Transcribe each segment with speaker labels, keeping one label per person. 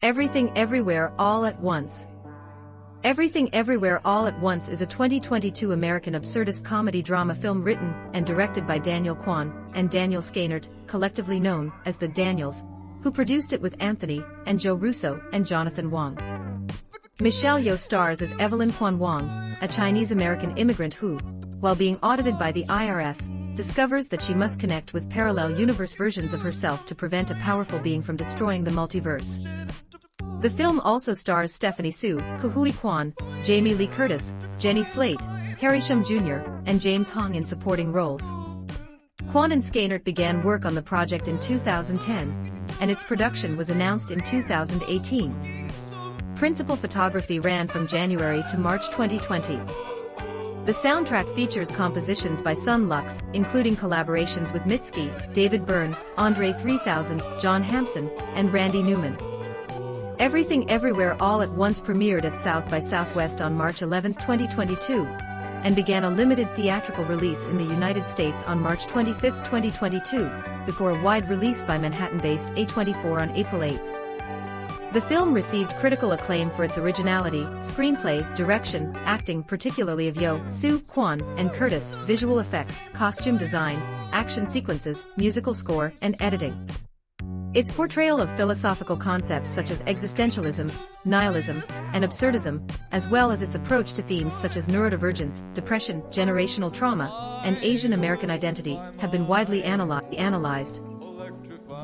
Speaker 1: Everything Everywhere All at Once. Everything Everywhere All at Once is a 2022 American absurdist comedy drama film written and directed by Daniel Kwan and Daniel Skynyrd, collectively known as the Daniels, who produced it with Anthony and Joe Russo and Jonathan Wong. Michelle Yeoh stars as Evelyn Kwan Wong, a Chinese-American immigrant who, while being audited by the IRS, discovers that she must connect with parallel universe versions of herself to prevent a powerful being from destroying the multiverse. The film also stars Stephanie Su, Kuhui Kwan, Jamie Lee Curtis, Jenny Slate, Harry Shum Jr., and James Hong in supporting roles. Kwan and Skynyrd began work on the project in 2010, and its production was announced in 2018. Principal photography ran from January to March 2020. The soundtrack features compositions by Sun Lux, including collaborations with Mitski, David Byrne, Andre 3000, John Hampson, and Randy Newman. Everything Everywhere All at Once premiered at South by Southwest on March 11, 2022, and began a limited theatrical release in the United States on March 25, 2022, before a wide release by Manhattan-based A24 on April 8. The film received critical acclaim for its originality, screenplay, direction, acting particularly of Yeoh, Su, Kwan, and Curtis, visual effects, costume design, action sequences, musical score, and editing. Its portrayal of philosophical concepts such as existentialism, nihilism, and absurdism, as well as its approach to themes such as neurodivergence, depression, generational trauma, and Asian American identity, have been widely analyzed.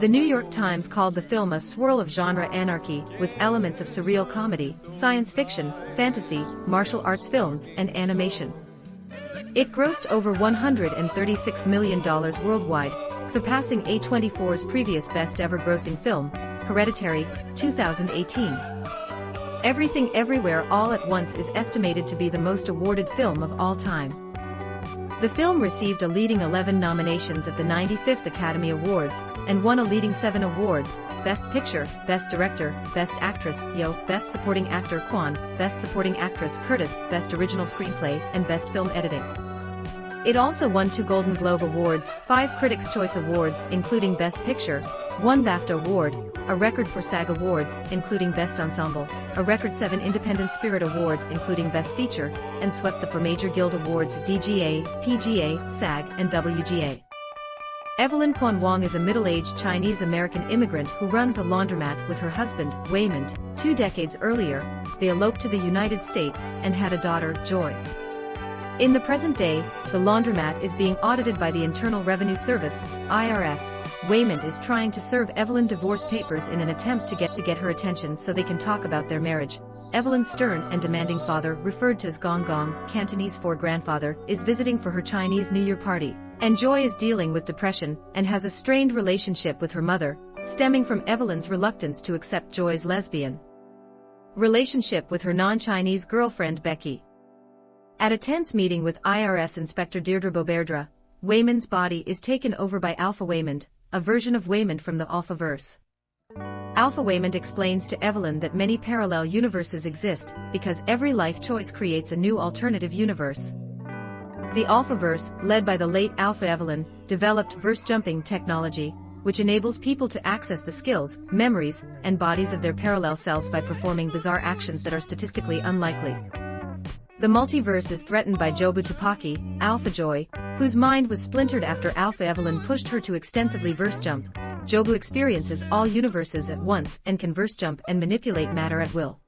Speaker 1: The New York Times called the film a swirl of genre anarchy with elements of surreal comedy, science fiction, fantasy, martial arts films, and animation. It grossed over $136 million worldwide, surpassing A24's previous best-ever grossing film, Hereditary, 2018. Everything Everywhere All at Once is estimated to be the most awarded film of all time. The film received a leading 11 nominations at the 95th Academy Awards, and won a leading 7 awards: Best Picture, Best Director, Best Actress, Yeoh, Best Supporting Actor Kwan, Best Supporting Actress Curtis, Best Original Screenplay, and Best Film Editing. It also won 2 Golden Globe Awards, 5 Critics' Choice Awards including Best Picture, 1 BAFTA Award, a record for SAG Awards including Best Ensemble, a record 7 Independent Spirit Awards including Best Feature, and swept the 4 major Guild Awards DGA, PGA, SAG, and WGA. Evelyn Kwan Wong is a middle-aged Chinese-American immigrant who runs a laundromat with her husband, Waymond. 2 decades earlier, they eloped to the United States and had a daughter, Joy. In the present day, the laundromat is being audited by the Internal Revenue Service, IRS. Waymond is trying to serve Evelyn divorce papers in an attempt to get her attention so they can talk about their marriage. Evelyn's stern and demanding father, referred to as Gong Gong, Cantonese for grandfather, is visiting for her Chinese New Year party, and Joy is dealing with depression and has a strained relationship with her mother, stemming from Evelyn's reluctance to accept Joy's lesbian relationship with her non-Chinese girlfriend Becky. At a tense meeting with IRS Inspector Deirdre Boberdra, Waymond's body is taken over by Alpha Waymond, a version of Waymond from the Alphaverse. Alpha Waymond explains to Evelyn that many parallel universes exist because every life choice creates a new alternative universe. The Alphaverse, led by the late Alpha Evelyn, developed verse-jumping technology, which enables people to access the skills, memories, and bodies of their parallel selves by performing bizarre actions that are statistically unlikely. The multiverse is threatened by Jobu Tupaki, Alpha Joy, whose mind was splintered after Alpha Evelyn pushed her to extensively verse jump. Jobu experiences all universes at once and can verse jump and manipulate matter at will.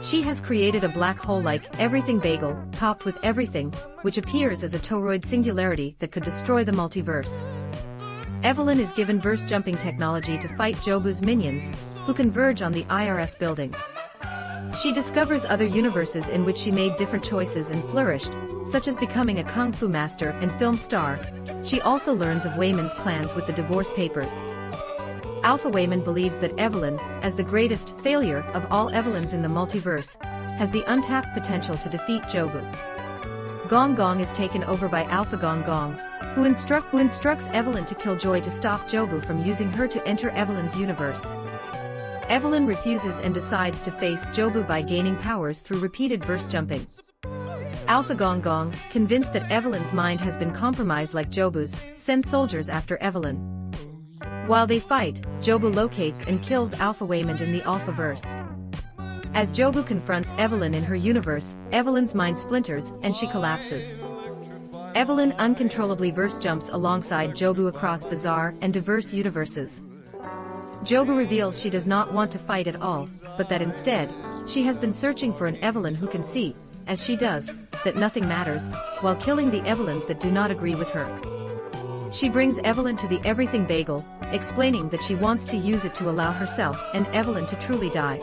Speaker 1: She has created a black hole-like everything bagel, topped with everything, which appears as a toroid singularity that could destroy the multiverse. Evelyn is given verse jumping technology to fight Jobu's minions, who converge on the IRS building. She discovers other universes in which she made different choices and flourished, such as becoming a kung fu master and film star. She also learns of Waymond's plans with the divorce papers. Alpha Waymond believes that Evelyn, as the greatest failure of all Evelyns in the multiverse, has the untapped potential to defeat Jobu. Gong Gong is taken over by Alpha Gong Gong, who instructs Evelyn to kill Joy to stop Jobu from using her to enter Evelyn's universe. Evelyn refuses and decides to face Jobu by gaining powers through repeated verse jumping. Alpha Gong Gong, convinced that Evelyn's mind has been compromised like Jobu's, sends soldiers after Evelyn. While they fight, Jobu locates and kills Alpha Waymond in the Alphaverse. As Jobu confronts Evelyn in her universe, Evelyn's mind splinters and she collapses. Evelyn uncontrollably verse jumps alongside Jobu across bizarre and diverse universes. Jobu reveals she does not want to fight at all, but that instead, she has been searching for an Evelyn who can see, as she does, that nothing matters, while killing the Evelyns that do not agree with her. She brings Evelyn to the Everything Bagel, explaining that she wants to use it to allow herself and Evelyn to truly die.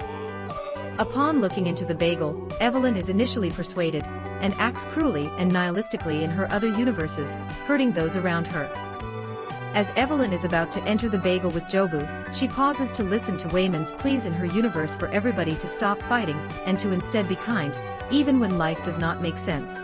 Speaker 1: Upon looking into the bagel, Evelyn is initially persuaded, and acts cruelly and nihilistically in her other universes, hurting those around her. As Evelyn is about to enter the bagel with Jobu, she pauses to listen to Waymond's pleas in her universe for everybody to stop fighting, and to instead be kind, even when life does not make sense.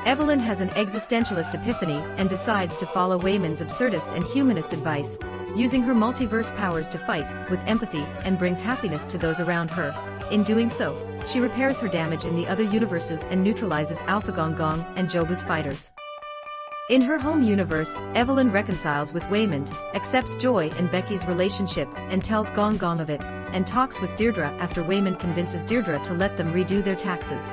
Speaker 1: Evelyn has an existentialist epiphany and decides to follow Waymond's absurdist and humanist advice, using her multiverse powers to fight with empathy and brings happiness to those around her. In doing so, she repairs her damage in the other universes and neutralizes Alpha Gong Gong and Jobu's fighters. In her home universe, Evelyn reconciles with Waymond, accepts Joy and Becky's relationship and tells Gong Gong of it, and talks with Deirdre after Waymond convinces Deirdre to let them redo their taxes.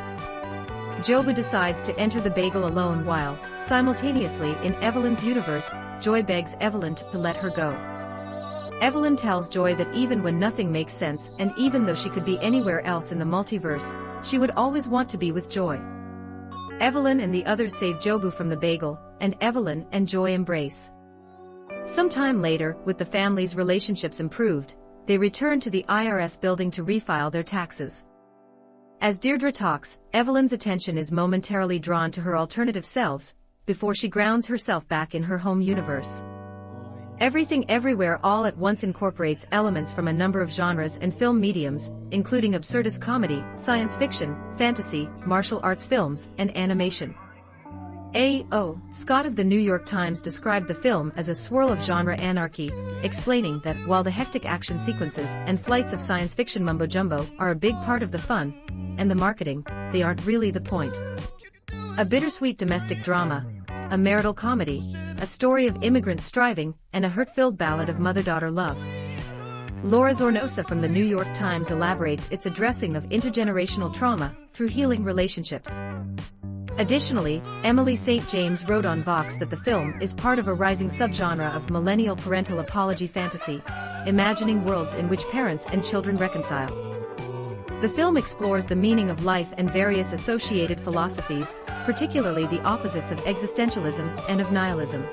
Speaker 1: Jobu decides to enter the bagel alone while, simultaneously in Evelyn's universe, Joy begs Evelyn to let her go. Evelyn tells Joy that even when nothing makes sense and even though she could be anywhere else in the multiverse, she would always want to be with Joy. Evelyn and the others save Jobu from the bagel, and Evelyn and Joy embrace. Sometime later, with the family's relationships improved, they return to the IRS building to refile their taxes. As Deirdre talks, Evelyn's attention is momentarily drawn to her alternative selves, before she grounds herself back in her home universe. Everything Everywhere All at Once incorporates elements from a number of genres and film mediums, including absurdist comedy, science fiction, fantasy, martial arts films, and animation. A.O. Scott of the New York Times described the film as a swirl of genre anarchy, explaining that while the hectic action sequences and flights of science fiction mumbo-jumbo are a big part of the fun, and the marketing, they aren't really the point. A bittersweet domestic drama, a marital comedy, a story of immigrants striving, and a hurt-filled ballad of mother-daughter love. Laura Zornosa from the New York Times elaborates its addressing of intergenerational trauma through healing relationships. Additionally, Emily St. James wrote on Vox that the film is part of a rising subgenre of millennial parental apology fantasy, imagining worlds in which parents and children reconcile. The film explores the meaning of life and various associated philosophies, particularly the opposites of existentialism and of nihilism.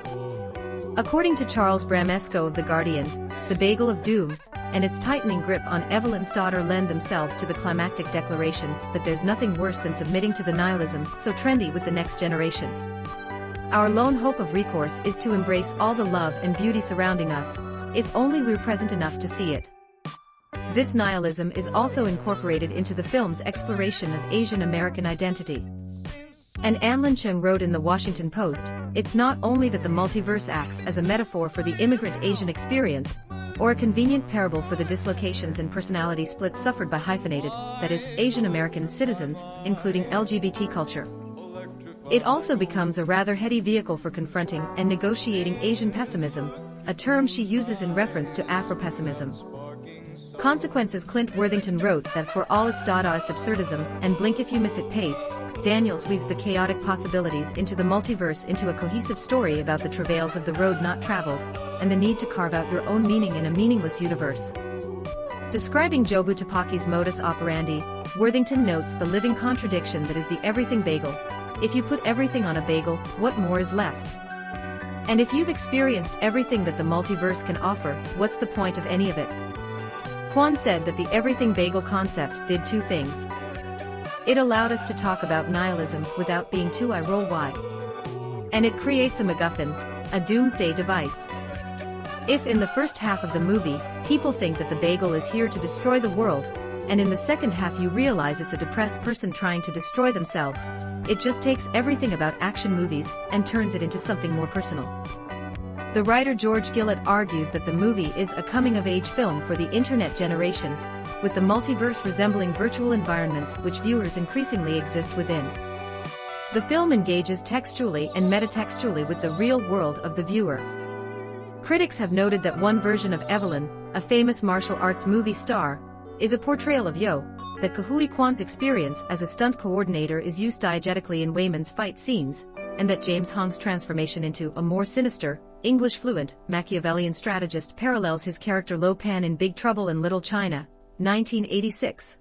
Speaker 1: According to Charles Bramesco of The Guardian, the bagel of doom and its tightening grip on Evelyn's daughter lend themselves to the climactic declaration that there's nothing worse than submitting to the nihilism so trendy with the next generation. Our lone hope of recourse is to embrace all the love and beauty surrounding us, if only we're present enough to see it. This nihilism is also incorporated into the film's exploration of Asian American identity. And Anlin Chung wrote in the Washington Post, "It's not only that the multiverse acts as a metaphor for the immigrant Asian experience, or a convenient parable for the dislocations and personality splits suffered by hyphenated, that is, Asian American citizens, including LGBT culture. It also becomes a rather heady vehicle for confronting and negotiating Asian pessimism, a term she uses in reference to Afro-pessimism." Consequences. Clint Worthington wrote that for all its Dadaist absurdism and blink if you miss it pace, Daniels weaves the chaotic possibilities into the multiverse into a cohesive story about the travails of the road not traveled, and the need to carve out your own meaning in a meaningless universe. Describing Jobu Tupaki's modus operandi, Worthington notes the living contradiction that is the everything bagel. If you put everything on a bagel, what more is left? And if you've experienced everything that the multiverse can offer, what's the point of any of it? Kwan said that the everything bagel concept did two things. It allowed us to talk about nihilism without being too I-roll-y. And it creates a MacGuffin, a doomsday device. If in the first half of the movie, people think that the bagel is here to destroy the world, and in the second half you realize it's a depressed person trying to destroy themselves, it just takes everything about action movies and turns it into something more personal. The writer George Gillett argues that the movie is a coming-of-age film for the internet generation, with the multiverse resembling virtual environments which viewers increasingly exist within. The film engages textually and metatextually with the real world of the viewer. Critics have noted that one version of Evelyn, a famous martial arts movie star, is a portrayal of Yo, that Ke Kwan's experience as a stunt coordinator is used diegetically in Wayman's fight scenes, and that James Hong's transformation into a more sinister, English-fluent, Machiavellian strategist parallels his character Lo Pan in Big Trouble in Little China, 1986.